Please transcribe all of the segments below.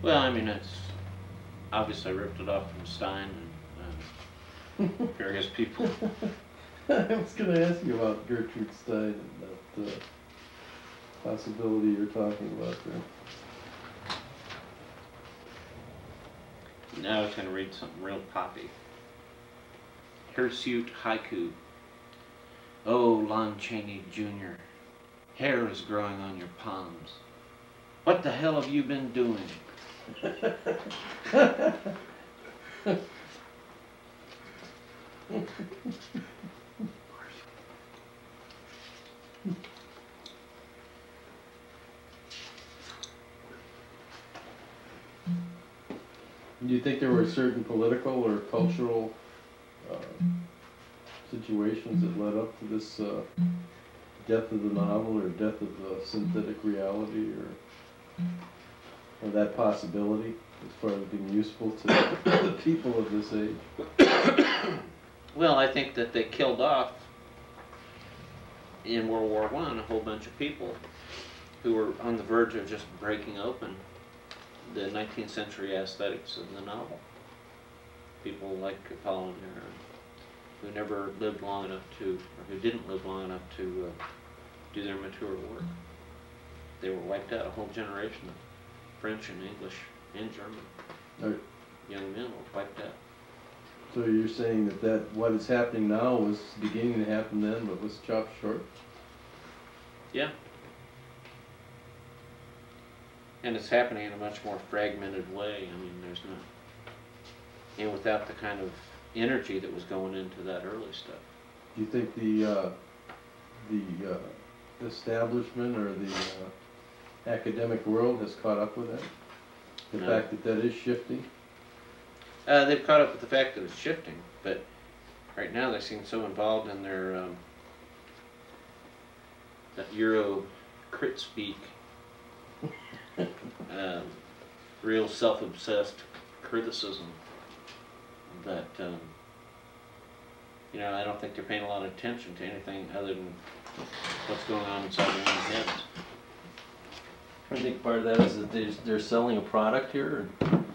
Well, I mean, it's obviously I ripped it off from Stein and various people. I was going to ask you about Gertrude Stein and that possibility you're talking about there. Now I was going to read something real poppy. Hirsute Haiku. Oh, Lon Chaney Jr., hair is growing on your palms. What the hell have you been doing? Do you think there were certain political or cultural situations that led up to this death of the novel or death of the synthetic reality or that possibility as far as being useful to the people of this age? Well, I think that they killed off in World War I a whole bunch of people who were on the verge of just breaking open the 19th century aesthetics of the novel. People like Apollinaire, who never lived long enough to, or who didn't live long enough to do their mature work. They were wiped out. A whole generation of French and English and German young men were wiped out. So you're saying that what is happening now was beginning to happen then, but was chopped short? Yeah. And it's happening in a much more fragmented way. I mean, there's not, and without the kind of energy that was going into that early stuff. Do you think the establishment or the academic world has caught up with that? The fact that that is shifting? They've caught up with the fact that it's shifting, but right now they seem so involved in their that Euro crit speak, real self-obsessed criticism that you know, I don't think they're paying a lot of attention to anything other than what's going on inside their own heads. I think part of that is that they're selling a product here and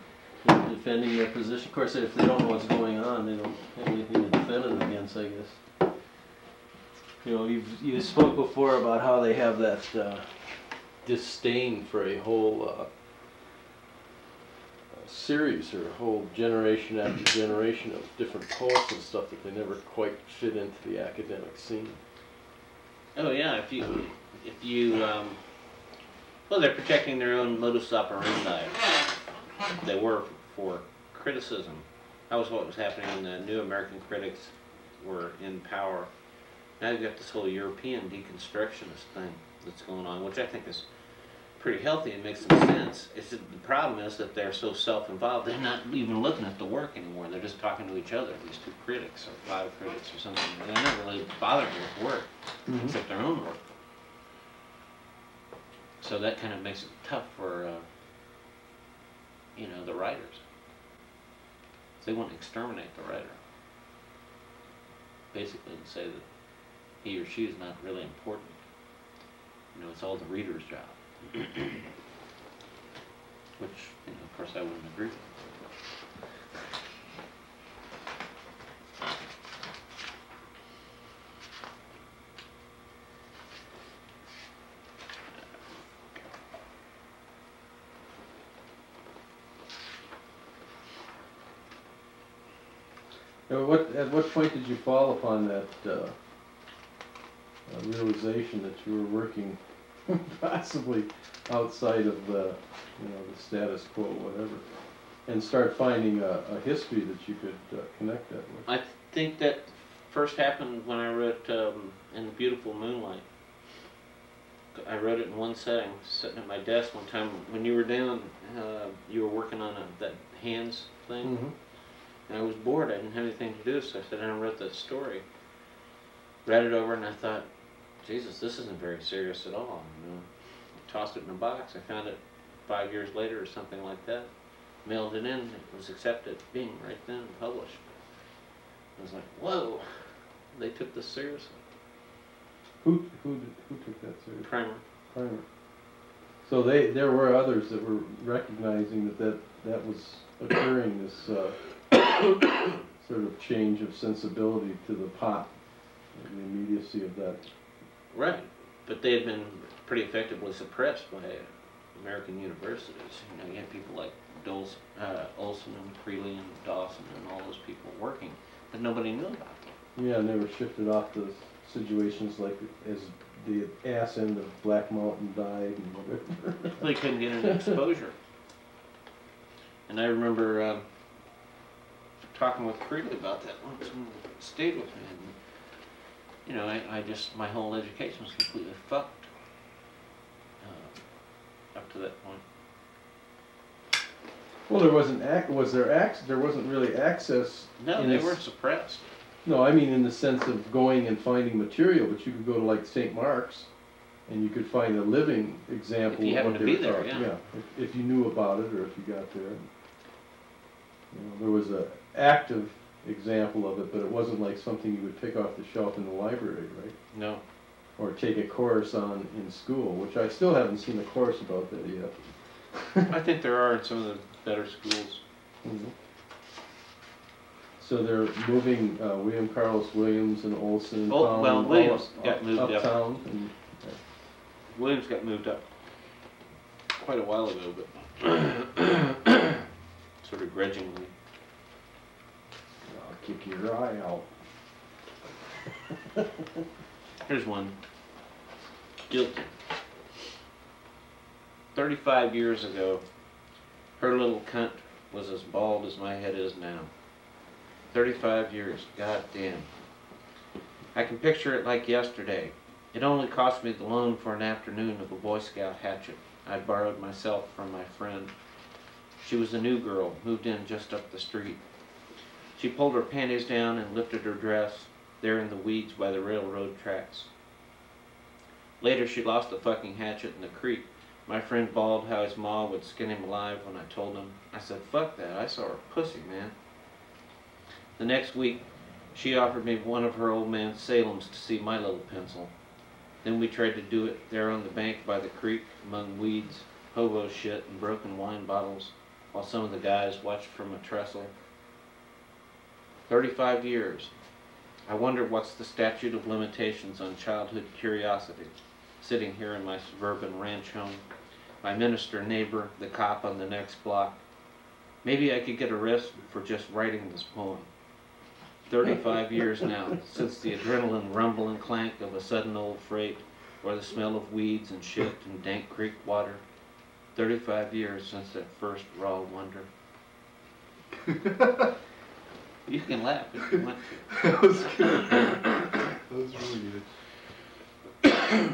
defending their position. Of course, if they don't know what's going on, they don't have anything to defend it against, I guess. You know, you spoke before about how they have that disdain for a whole series or a whole generation after generation of different poets and stuff that they never quite fit into the academic scene. Oh yeah, if you well, they're protecting their own modus operandi. They were for criticism. That was what was happening when the new American critics were in power. Now you've got this whole European deconstructionist thing that's going on, which I think is pretty healthy and makes some sense. It's just, the problem is that they're so self-involved, they're not even looking at the work anymore. They're just talking to each other, these two critics or five critics or something. They're not really bothered with work, except their own work. So that kind of makes it tough for, you know, the writers. They want to exterminate the writer. Basically, and say that he or she is not really important. You know, it's all the reader's job. Which, you know, of course I wouldn't agree with. At what point did you fall upon that realization that you were working possibly outside of the, you know, the status quo, whatever, and start finding a history that you could connect that with? I think that first happened when I wrote In the Beautiful Moonlight. I wrote it in one setting, sitting at my desk one time. When you were down, you were working on that hands thing. And I was bored. I didn't have anything to do, so I sat down and wrote that story. Read it over, and I thought, Jesus, this isn't very serious at all. You know, tossed it in a box. I found it 5 years later or something like that. Mailed it in. It was accepted, bing, right then, and published. I was like, whoa, they took this seriously. Who took that seriously? Primer. Primer. So there were others that were recognizing that was occurring, this sort of change of sensibility to the pot, and the immediacy of that. Right, but they had been pretty effectively suppressed by American universities. You know, you had people like Olson and Creeley and Dawson and all those people working, but nobody knew about them. Yeah, and they were shifted off to situations like as the ass end of Black Mountain died and whatever. They couldn't get any exposure. And I remember talking with Creeley about that once, and stayed with me. And, you know, I just, my whole education was completely fucked up to that point. Well, there wasn't there wasn't really access. No, they were suppressed. No, I mean in the sense of going and finding material, but you could go to like St. Mark's, and you could find a living example If you of what happened to they be were there, talking. yeah. If you knew about it or if you got there. You know, there was a active example of it, but it wasn't like something you would pick off the shelf in the library, right? No. Or take a course on in school, which I still haven't seen a course about that yet. I think there are in some of the better schools. Mhm. So they're moving William Carlos Williams and Olson. Oh, Pound, well, Williams got moved up. uptown. And, Williams got moved up quite a while ago, but sort of grudgingly. I'll kick your eye out. Here's one. Guilty. 35 years ago, her little cunt was as bald as my head is now. 35 years, goddamn. I can picture it like yesterday. It only cost me the loan for an afternoon of a Boy Scout hatchet I borrowed myself from my friend. She was a new girl, moved in just up the street. She pulled her panties down and lifted her dress, there in the weeds by the railroad tracks. Later she lost the fucking hatchet in the creek. My friend bawled how his ma would skin him alive when I told him. I said, fuck that, I saw her pussy, man. The next week, she offered me one of her old man Salem's to see my little pencil. Then we tried to do it there on the bank by the creek, among weeds, hobo shit, and broken wine bottles, while some of the guys watched from a trestle. 35 years. I wonder what's the statute of limitations on childhood curiosity, sitting here in my suburban ranch home, my minister neighbor, the cop on the next block. Maybe I could get arrested for just writing this poem. 35 years now, since the adrenaline rumble and clank of a sudden old freight, or the smell of weeds and shit and dank creek water. 35 years since that first raw wonder. You can laugh if you want to. That was good. That was really good.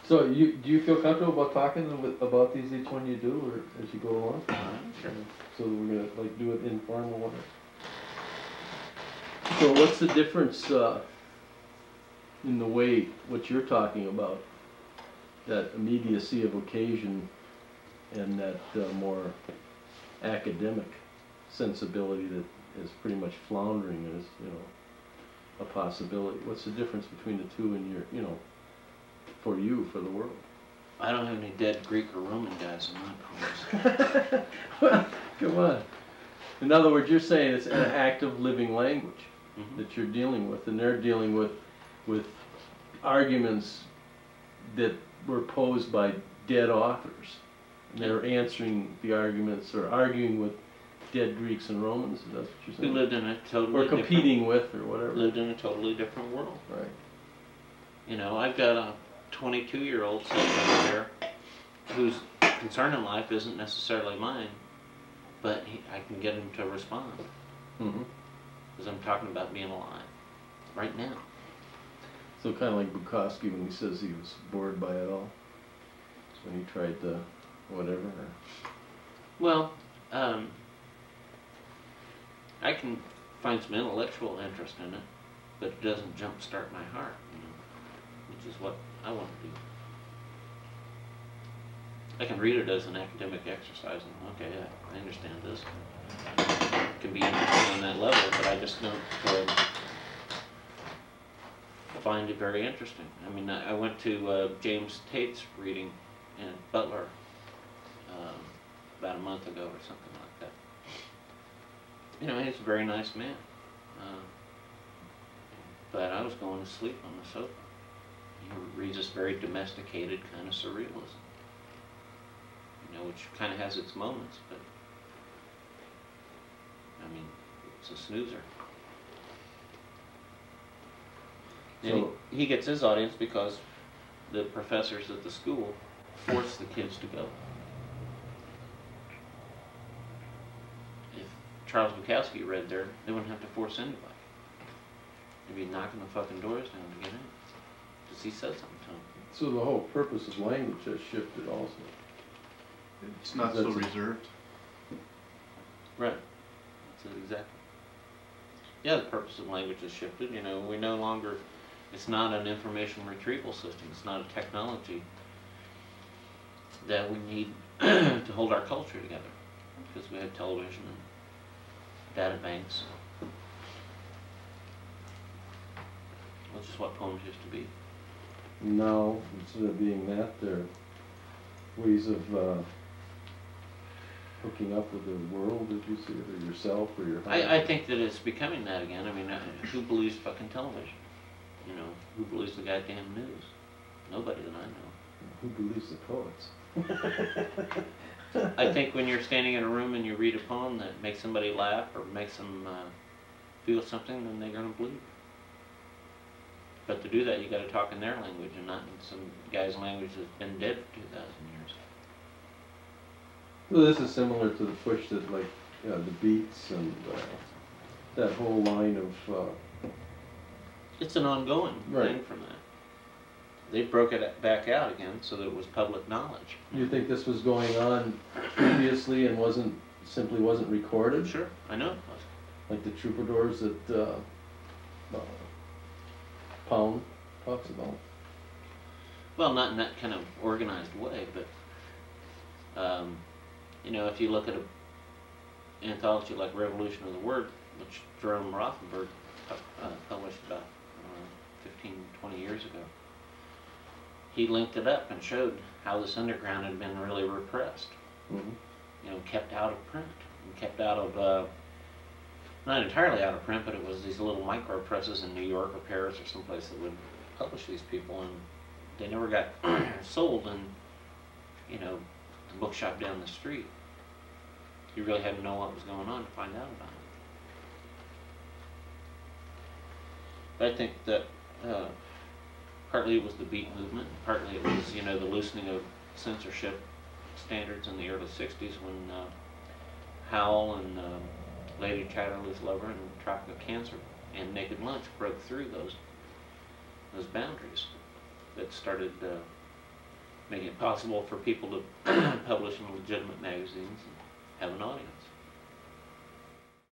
So do you feel comfortable about talking about these each one you do, or as you go along? Sure. So we're gonna like do it informal one. So what's the difference in the way, what you're talking about, that immediacy of occasion and that more academic sensibility that is pretty much floundering as, you know, a possibility? What's the difference between the two in your, you know, for you, for the world? I don't have any dead Greek or Roman guys in my poems. Come on. In other words, you're saying it's an active living language that you're dealing with, and they're dealing with arguments that were posed by dead authors. And they're answering the arguments or arguing with dead Greeks and Romans. That's what you're Who saying? lived in a totally Or competing with, or whatever. lived in a totally different world. Right. You know, I've got a 22-year-old sitting over there whose concern in life isn't necessarily mine, but I can get him to respond Mm-hmm. because I'm talking about being alive right now. So kind of like Bukowski when he says he was bored by it all, when he tried the whatever. Or... Well, I can find some intellectual interest in it, but it doesn't jumpstart my heart, you know, which is what I want to do. I can read it as an academic exercise and, okay, I understand this. It can be interesting on that level, but I just don't find it very interesting. I mean, I went to James Tate's reading in Butler about a month ago or something like that. You know, he's a very nice man. But I was going to sleep on the sofa. He reads this very domesticated kind of surrealism. You know, which kind of has its moments, but I mean, it's a snoozer. And So- he gets his audience because the professors at the school force the kids to go. If Charles Bukowski read there, they wouldn't have to force anybody. They'd be knocking the fucking doors down to get in. Because he said something to them. So the whole purpose of language has shifted also. It's not so That's a- reserved. Right. That's it exactly. Yeah, the purpose of language has shifted. You know, we no longer, it's not an information retrieval system. It's not a technology that we need to hold our culture together. Because we have television and data banks. Which is what poems used to be. Now, instead of being that, they're ways of hooking up with the world, as you see it, or yourself, or your I think that it's becoming that again. I mean, who believes fucking television? You know, who believes the goddamn news? Nobody that I know. Who believes the poets? I think when you're standing in a room and you read a poem that makes somebody laugh or makes them feel something, then they're going to believe. But to do that, you got to talk in their language and not in some guy's language that's been dead for 2,000 years. Well, this is similar to the push that, like, the Beats and that whole line of, It's an ongoing Right. thing from that. They broke it back out again so that it was public knowledge. you think this was going on previously and simply wasn't recorded? Sure, I know it was. Like the troubadours that Pound talks about. Well, not in that kind of organized way, but you know, if you look at an anthology like Revolution of the Word, which Jerome Rothenberg published about 15, 20 years ago, he linked it up and showed how this underground had been really repressed. Mm-hmm. You know, kept out of print, and kept out of, not entirely out of print, but it was these little micro presses in New York or Paris or someplace that would publish these people, and they never got sold in, you know, the bookshop down the street. You really had to know what was going on to find out about it. But I think that partly it was the beat movement, partly it was, you know, the loosening of censorship standards in the early 60s when Howl and Lady Chatterley's Lover and Tropic of Cancer and Naked Lunch broke through those boundaries that started making it possible for people to publish in legitimate magazines and have an audience.